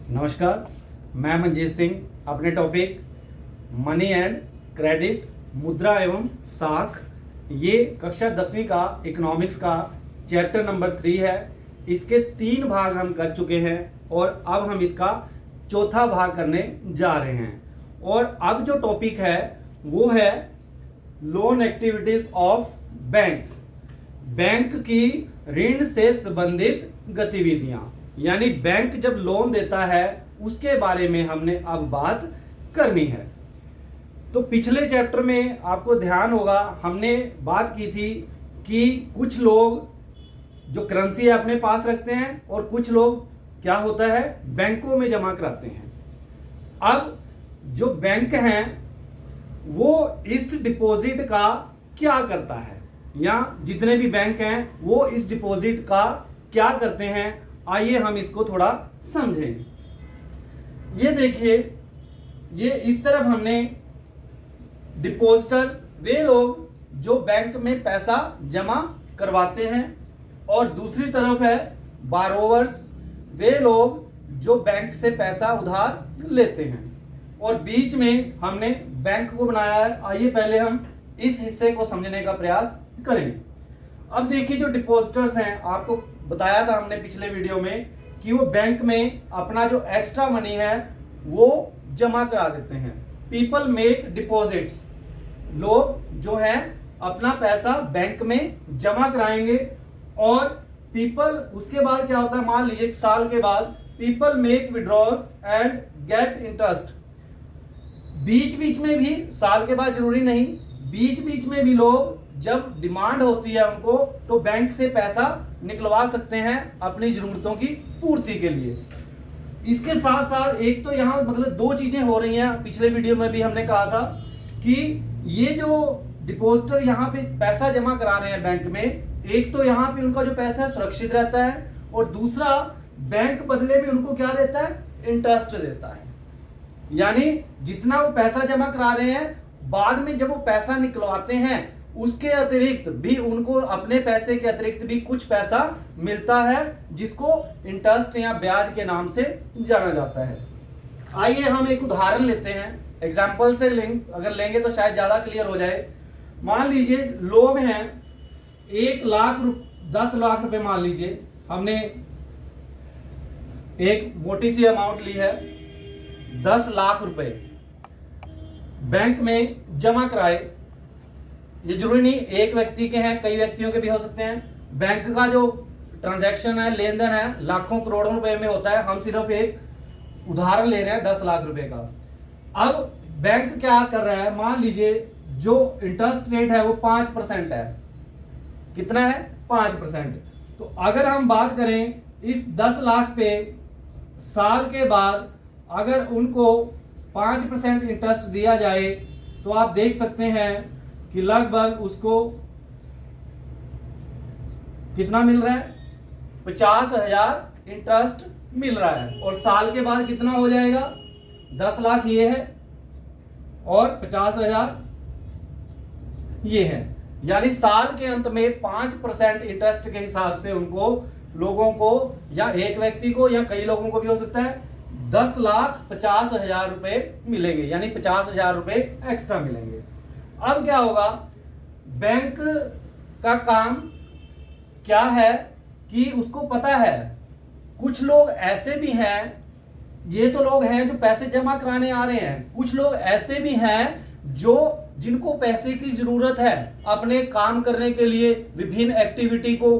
नमस्कार, मैं मंजीत सिंह। अपने टॉपिक मनी एंड क्रेडिट, मुद्रा एवं साख, ये कक्षा 10वीं का इकोनॉमिक्स का चैप्टर नंबर 3 है। इसके 3 भाग हम कर चुके हैं और अब हम इसका चौथा भाग करने जा रहे हैं। और अब जो टॉपिक है वो है loan activities of banks, bank की ऋण से संबंधित गतिविधियां, यानी बैंक जब लोन देता है उसके बारे में हमने अब बात करनी है। तो पिछले चैप्टर में आपको ध्यान होगा हमने बात की थी कि कुछ लोग जो करेंसी अपने पास रखते हैं और कुछ लोग क्या होता है बैंकों में जमा कराते हैं। अब जो बैंक हैं वो इस डिपॉजिट का क्या करता है, या जितने भी बैंक हैं वो इस डिपॉजिट का क्या करते हैं, आइए हम इसको थोड़ा समझें। ये देखिए, ये इस तरफ हमने डिपॉजिटर्स वे लोग जो बैंक में पैसा जमा करवाते हैं, और दूसरी तरफ है बारोवर्स वे लोग जो बैंक से पैसा उधार लेते हैं, और बीच में हमने बैंक को बनाया है। आइए पहले हम इस हिस्से को समझने का प्रयास करें। अब देखिए, जो डिपॉजिटर्स हैं, आपको बताया था हमने पिछले वीडियो में कि वो बैंक में अपना जो एक्स्ट्रा मनी है वो जमा करा देते हैं। पीपल मेक डिपॉजिट्स, लोग जो है अपना पैसा बैंक में जमा कराएंगे, और पीपल उसके बाद क्या होता है, मान लीजिए 1 साल के बाद people make withdrawals and get interest. बीच बीच में भी, साल के बाद जरूरी नहीं, बीच बीच में भी लोग जब डिमांड होती है उनको तो बैंक से पैसा निकलवा सकते हैं अपनी जरूरतों की पूर्ति के लिए। इसके साथ साथ एक तो यहाँ मतलब 2 चीजें हो रही हैं। पिछले वीडियो में भी हमने कहा था कि ये जो डिपॉजिटर यहाँ पे पैसा जमा करा रहे हैं बैंक में, एक तो यहाँ पे उनका जो पैसा है सुरक्षित रहता है, और दूसरा बैंक बदले में उनको क्या देता है, इंटरेस्ट देता है। यानी जितना वो पैसा जमा करा रहे हैं, बाद में जब वो पैसा निकलवाते हैं उसके अतिरिक्त भी उनको, अपने पैसे के अतिरिक्त भी कुछ पैसा मिलता है, जिसको इंटरेस्ट या ब्याज के नाम से जाना जाता है। आइए हम एक उदाहरण लेते हैं, एग्जाम्पल से अगर लेंगे तो शायद ज्यादा क्लियर हो जाए। मान लीजिए लोग हैं 1 लाख 10 लाख रुपए, मान लीजिए हमने एक मोटी सी अमाउंट ली है, 10 लाख रुपए बैंक में जमा कराए। ये जरूरी नहीं एक व्यक्ति के हैं, कई व्यक्तियों के भी हो सकते हैं। बैंक का जो ट्रांजैक्शन है, लेन देन है, लाखों करोड़ों रुपए में होता है। हम सिर्फ एक उदाहरण ले रहे हैं 10 लाख रुपए का। अब बैंक क्या कर रहा है, मान लीजिए जो इंटरेस्ट रेट है वो 5% है। कितना है, 5%। तो अगर हम बात करें इस 10 लाख पे साल के बाद अगर उनको 5% इंटरेस्ट दिया जाए, तो आप देख सकते हैं कि लगभग उसको कितना मिल रहा है, 50,000 इंटरेस्ट मिल रहा है। और साल के बाद कितना हो जाएगा, 10 लाख ये है और 50,000 ये है। यानी साल के अंत में 5% इंटरेस्ट के हिसाब से उनको, लोगों को, या एक व्यक्ति को या कई लोगों को भी हो सकता है, 10,50,000 रुपए मिलेंगे, यानी 50,000 रुपए एक्स्ट्रा मिलेंगे। अब क्या होगा, बैंक का काम क्या है कि उसको पता है कुछ लोग ऐसे भी हैं, ये तो लोग हैं जो पैसे जमा कराने आ रहे हैं, कुछ लोग ऐसे भी हैं जो जिनको पैसे की जरूरत है अपने काम करने के लिए, विभिन्न एक्टिविटी को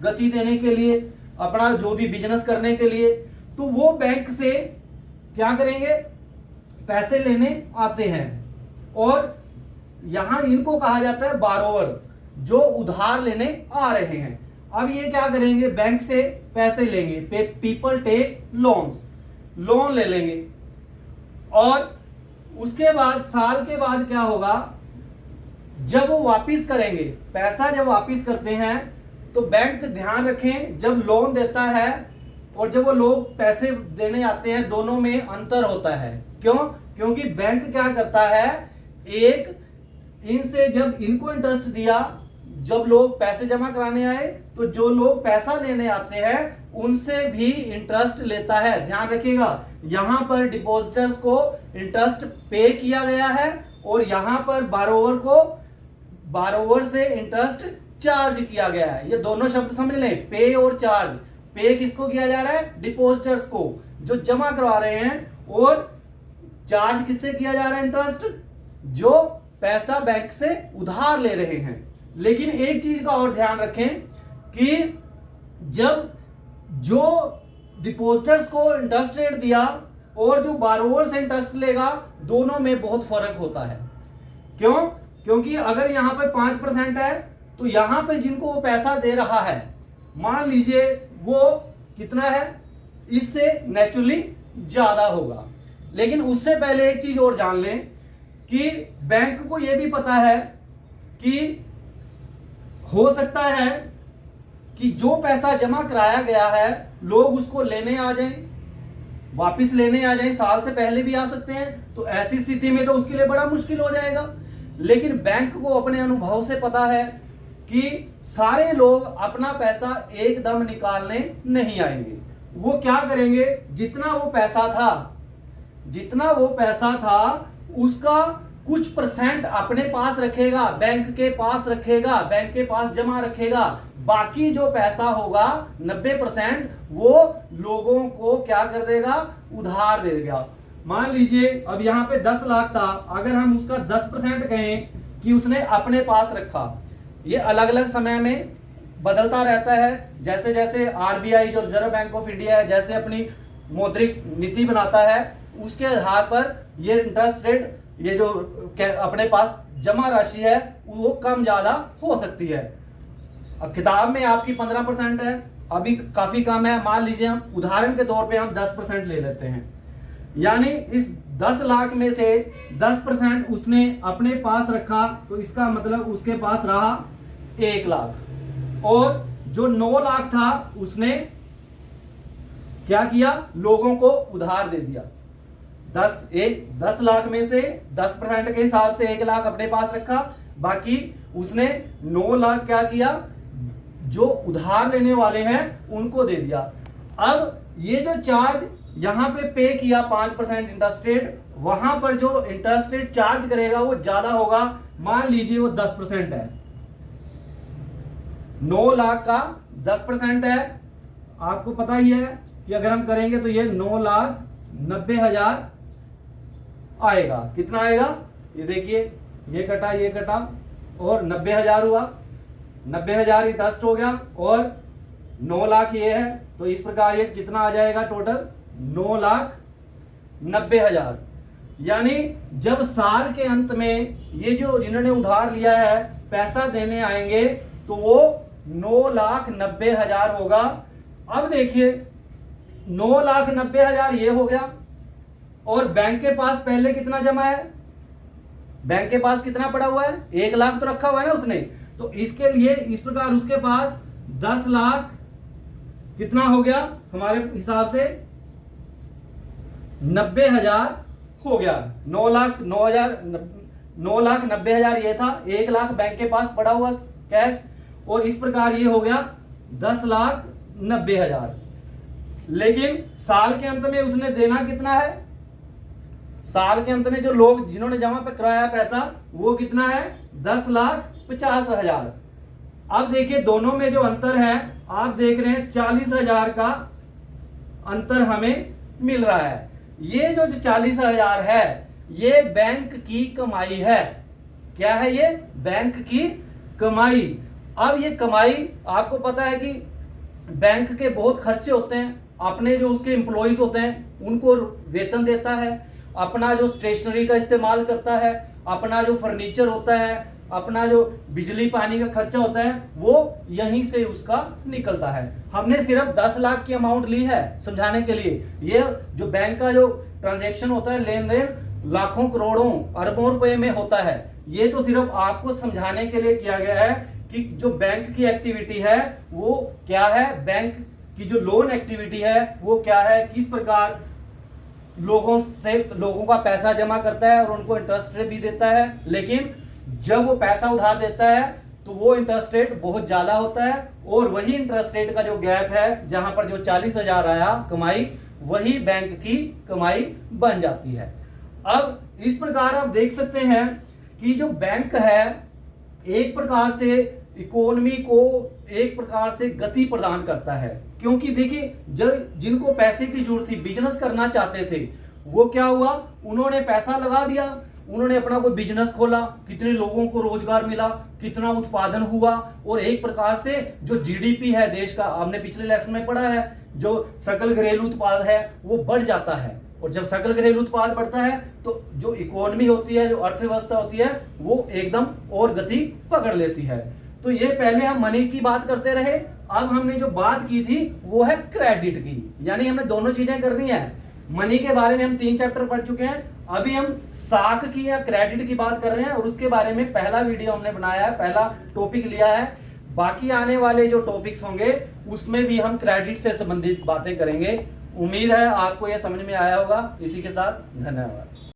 गति देने के लिए, अपना जो भी बिजनेस करने के लिए, तो वो बैंक से क्या करेंगे, पैसे लेने आते हैं। और यहां इनको कहा जाता है बारोवर, जो उधार लेने आ रहे हैं। अब ये क्या करेंगे, बैंक से पैसे लेंगे, पीपल टेक लोन्स, लोन ले लेंगे, और उसके बाद साल के बाद क्या होगा, जब वो वापिस करेंगे पैसा, जब वापिस करते हैं तो बैंक ध्यान रखें, जब लोन देता है और जब वो लोग पैसे देने आते हैं, दोनों में अंतर होता है। क्यों? क्योंकि बैंक क्या करता है, एक इनसे जब इनको इंटरेस्ट दिया, जब लोग पैसे जमा कराने आए तो जो लोग पैसा लेने आते हैं उनसे भी इंटरेस्ट लेता है। ध्यान रखिएगा, यहां पर डिपॉजिटर्स को इंटरेस्ट पे किया गया है और यहां पर बारोवर से इंटरेस्ट चार्ज किया गया है। ये दोनों शब्द समझ लें, पे और चार्ज। पे किसको किया जा रहा है? डिपॉजिटर्स को, जो जमा करवा रहे हैं, और चार्ज किससे किया जा रहा है? इंटरेस्ट, जो पैसा बैंक से उधार ले रहे हैं। लेकिन एक चीज का और ध्यान रखें कि जब जो डिपॉजिटर्स को इंटरेस्ट रेट दिया और जो बारोवर से इंटरेस्ट लेगा, दोनों में बहुत फर्क होता है। क्यों? क्योंकि अगर यहां पर 5% है तो यहां पर जिनको वो पैसा दे रहा है, मान लीजिए वो कितना है, इससे नेचुरली ज्यादा होगा। लेकिन उससे पहले एक चीज और जान लें कि बैंक को यह भी पता है कि हो सकता है कि जो पैसा जमा कराया गया है लोग उसको लेने आ जाएं, वापस लेने आ जाएं, साल से पहले भी आ सकते हैं। तो ऐसी स्थिति में तो उसके लिए बड़ा मुश्किल हो जाएगा। लेकिन बैंक को अपने अनुभव से पता है कि सारे लोग अपना पैसा एकदम निकालने नहीं आएंगे। वो क्या करेंगे, जितना वो पैसा था उसका कुछ परसेंट अपने पास रखेगा, बैंक के पास जमा रखेगा। बाकी जो पैसा होगा 90% वो लोगों को क्या कर देगा, उधार दे देगा। मान लीजिए अब यहां पे 10 लाख था, अगर हम उसका 10% कहें कि उसने अपने पास रखा, ये अलग अलग समय में बदलता रहता है। जैसे जैसे आरबीआई जो रिजर्व बैंक ऑफ इंडिया है, जैसे अपनी मौद्रिक नीति बनाता है, उसके आधार पर ये इंटरेस्ट रेट, ये जो अपने पास जमा राशि है वो कम ज्यादा हो सकती है। अब किताब में आपकी 15% है, अभी काफी कम है। मान लीजिए हम उदाहरण के तौर पे हम 10% ले लेते हैं, यानी इस 10 लाख में से 10% उसने अपने पास रखा, तो इसका मतलब उसके पास रहा 1 लाख। और जो 9 लाख था उसने क्या किया, लोगों को उधार दे दिया। 10 लाख में से 10% के हिसाब से 1 लाख अपने पास रखा, बाकी उसने 9 लाख क्या किया, जो उधार लेने वाले हैं उनको दे दिया। अब ये जो चार्ज यहां पे किया 5% इंटरेस्ट रेट, वहां पर जो इंटरेस्ट रेट चार्ज करेगा वो ज्यादा होगा। मान लीजिए वो 10% है, 9 लाख का 10% है। आपको पता ही है कि अगर हम करेंगे तो ये 9,90,000 आएगा। कितना आएगा, ये देखिए, ये कटा और 90,000 हुआ। 90,000 इंटरेस्ट हो गया और 9 लाख ये है, तो इस प्रकार ये कितना आ जाएगा टोटल, 9,90,000। यानी जब साल के अंत में ये जो जिन्होंने उधार लिया है पैसा देने आएंगे तो वो 9,90,000 होगा। अब देखिए 9,90,000 ये हो गया, और बैंक के पास पहले कितना जमा है, बैंक के पास कितना पड़ा हुआ है, 1 लाख तो रखा हुआ है ना उसने। तो इसके लिए इस प्रकार उसके पास 10 लाख कितना हो गया, हमारे हिसाब से 90,000 हो गया। 9,90,000 ये था, 1 लाख बैंक के पास पड़ा हुआ कैश, और इस प्रकार ये हो गया 10,90,000। लेकिन साल के अंत में उसने देना कितना है, साल के अंत में जो लोग जिन्होंने जमा पे कराया पैसा वो कितना है, 10,50,000। अब देखिए दोनों में जो अंतर है आप देख रहे हैं, 40,000 का अंतर हमें मिल रहा है। ये जो 40,000 है ये बैंक की कमाई है। क्या है ये, बैंक की कमाई। अब ये कमाई, आपको पता है कि बैंक के बहुत खर्चे होते हैं, अपने जो उसके एम्प्लॉइज होते हैं उनको वेतन देता है, अपना जो स्टेशनरी का इस्तेमाल करता है, अपना जो फर्नीचर होता है, अपना जो बिजली पानी का खर्चा होता है, वो यहीं से उसका निकलता है। हमने सिर्फ 10 लाख की अमाउंट ली है समझाने के लिए। ये जो बैंक का जो ट्रांजैक्शन होता है, लेन देन लाखों करोड़ों अरबों रुपए में होता है। ये तो सिर्फ आपको समझाने के लिए किया गया है कि जो बैंक की एक्टिविटी है वो क्या है, बैंक की जो लोन एक्टिविटी है वो क्या है, किस प्रकार लोगों का पैसा जमा करता है और उनको इंटरेस्ट रेट भी देता है। लेकिन जब वो पैसा उधार देता है तो वो इंटरेस्ट रेट बहुत ज्यादा होता है और वही इंटरेस्ट रेट का जो गैप है, जहां पर जो 40,000 आया कमाई, वही बैंक की कमाई बन जाती है। अब इस प्रकार आप देख सकते हैं कि जो बैंक है एक प्रकार से इकोनॉमी को एक प्रकार से गति प्रदान करता है, क्योंकि देखिए जब जिनको पैसे की जरूरत थी, बिजनेस करना चाहते थे, वो क्या हुआ, उन्होंने पैसा लगा दिया, उन्होंने अपना कोई बिजनेस खोला, कितने लोगों को रोजगार मिला, कितना उत्पादन हुआ, और एक प्रकार से जो जीडीपी है देश का, आपने पिछले लेसन में पढ़ा है, जो सकल घरेलू उत्पाद है वो बढ़ जाता है। और जब सकल घरेलू उत्पाद बढ़ता है तो जो इकोनॉमी होती है, जो अर्थव्यवस्था होती है, वो एकदम और गति पकड़ लेती है। तो ये पहले हम मनी की बात करते रहे। अब हमने जो बात की थी वो है क्रेडिट की, यानी हमने दोनों चीजें करनी है। मनी के बारे में हम 3 चैप्टर पढ़ चुके हैं, अभी हम साख की या क्रेडिट की बात कर रहे हैं, और उसके बारे में पहला वीडियो हमने बनाया है, पहला टॉपिक लिया है। बाकी आने वाले जो टॉपिक्स होंगे उसमें भी हम क्रेडिट से संबंधित बातें करेंगे। उम्मीद है आपको यह समझ में आया होगा। इसी के साथ धन्यवाद।